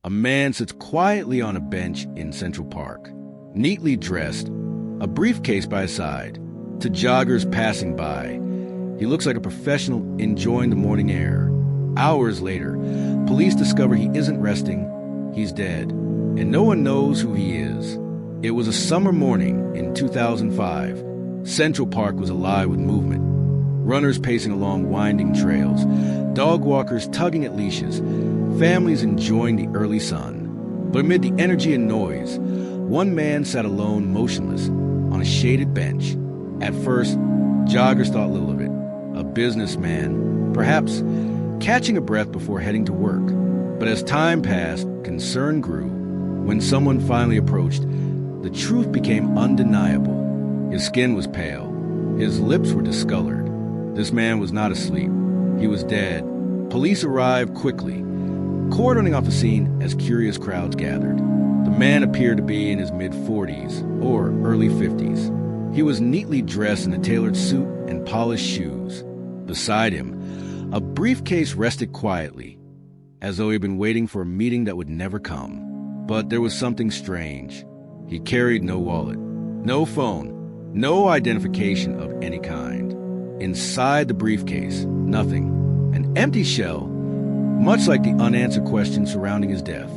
A man sits quietly on a bench in Central Park, neatly dressed, a briefcase by his side. To joggers passing by, he looks like a professional enjoying the morning air. Hours later, police discover he isn't resting, he's dead, and no one knows who he is. It was a summer morning in 2005. Central Park was alive with movement. Runners pacing along winding trails, dog walkers tugging at leashes, families enjoying the early sun. But amid the energy and noise, one man sat alone, motionless, on a shaded bench. At first, joggers thought little of it. A businessman, perhaps catching a breath before heading to work. But as time passed, concern grew. When someone finally approached, the truth became undeniable. His skin was pale. His lips were discolored. This man was not asleep. He was dead. Police arrived quickly, cordoning off the scene as curious crowds gathered. The man appeared to be in his mid-40s or early 50s. He was neatly dressed in a tailored suit and polished shoes. Beside him, a briefcase rested quietly, as though he'd been waiting for a meeting that would never come. But there was something strange. He carried no wallet, no phone, no identification of any kind. Inside the briefcase, nothing. An empty shell, much like the unanswered questions surrounding his death.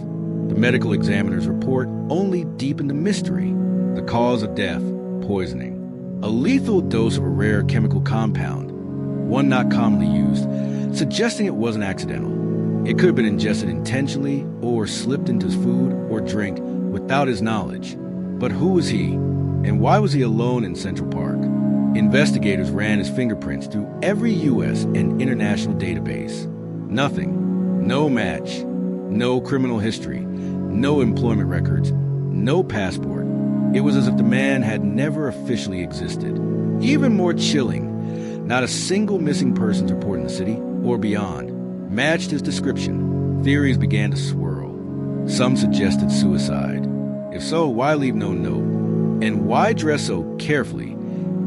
The medical examiner's report only deepened the mystery. The cause of death, poisoning. A lethal dose of a rare chemical compound, one not commonly used, suggesting it wasn't accidental. It could have been ingested intentionally or slipped into his food or drink without his knowledge. But who was he? And why was he alone in Central Park? Investigators ran his fingerprints through every U.S. and international database. Nothing. No match. No criminal history. No employment records. No passport. It was as if the man had never officially existed. Even more chilling, not a single missing persons report in the city or beyond matched his description. Theories began to swirl. Some suggested suicide. If so, why leave no note? And why dress so carefully,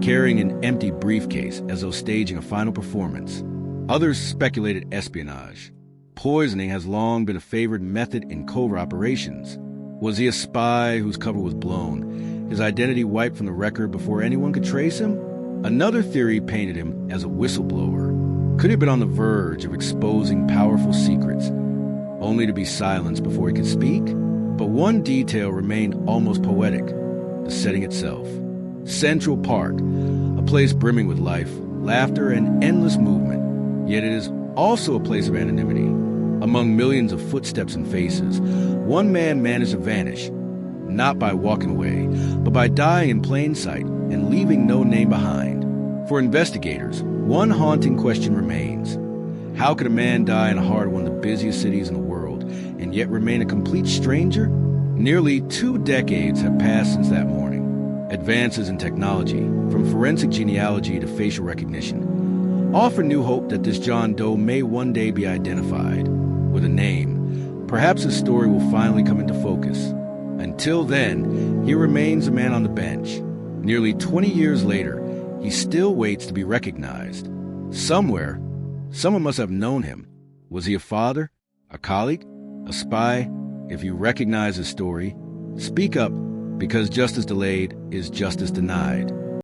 carrying an empty briefcase as though staging a final performance? Others speculated espionage. Poisoning has long been a favored method in covert operations. Was he a spy whose cover was blown, his identity wiped from the record before anyone could trace him? Another theory painted him as a whistleblower. Could he have been on the verge of exposing powerful secrets, only to be silenced before he could speak? But one detail remained almost poetic: the setting itself. Central Park, a place brimming with life, laughter, and endless movement. Yet it is also a place of anonymity. Among millions of footsteps and faces, one man managed to vanish, not by walking away, but by dying in plain sight and leaving no name behind. For investigators, one haunting question remains. How could a man die in the heart of one of the busiest cities in the world and yet remain a complete stranger? Nearly 2 decades have passed since that morning. Advances in technology, from forensic genealogy to facial recognition, offer new hope that this John Doe may one day be identified. With a name, perhaps his story will finally come into focus. Until then, he remains a man on the bench. Nearly 20 years later, he still waits to be recognized. Somewhere, someone must have known him. Was he a father, a colleague, a spy? If you recognize his story, speak up, because justice delayed is justice denied.